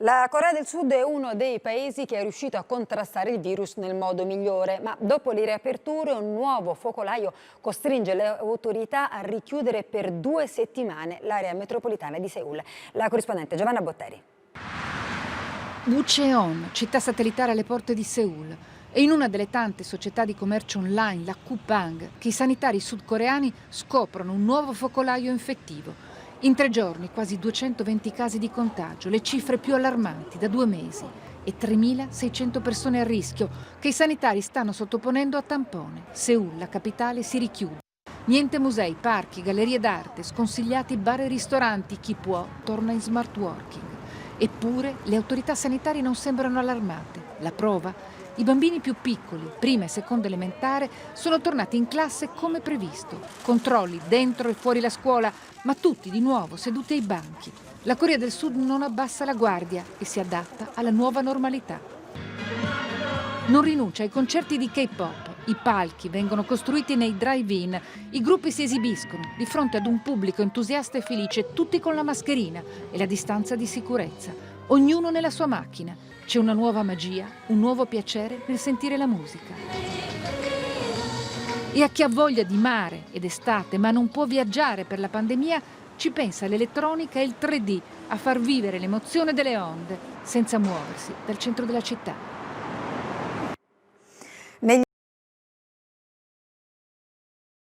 La Corea del Sud è uno dei paesi che è riuscito a contrastare il virus nel modo migliore, ma dopo le riaperture un nuovo focolaio costringe le autorità a richiudere per 2 settimane l'area metropolitana di Seul. La corrispondente Giovanna Botteri. Bucheon, città satellitare alle porte di Seul, è in una delle tante società di commercio online, la Coupang, che i sanitari sudcoreani scoprono un nuovo focolaio infettivo. In 3 giorni quasi 220 casi di contagio, le cifre più allarmanti da 2 mesi e 3.600 persone a rischio che i sanitari stanno sottoponendo a tampone. Seul, la capitale, si richiude. Niente musei, parchi, gallerie d'arte, sconsigliati bar e ristoranti, chi può torna in smart working. Eppure le autorità sanitarie non sembrano allarmate. La prova? I bambini più piccoli, prima e seconda elementare, sono tornati in classe come previsto. Controlli dentro e fuori la scuola, ma tutti di nuovo seduti ai banchi. La Corea del Sud non abbassa la guardia e si adatta alla nuova normalità. Non rinuncia ai concerti di K-pop. I palchi vengono costruiti nei drive-in. I gruppi si esibiscono di fronte ad un pubblico entusiasta e felice, tutti con la mascherina e la distanza di sicurezza. Ognuno nella sua macchina. C'è una nuova magia, un nuovo piacere nel sentire la musica. E a chi ha voglia di mare ed estate, ma non può viaggiare per la pandemia, ci pensa l'elettronica e il 3D a far vivere l'emozione delle onde, senza muoversi dal centro della città.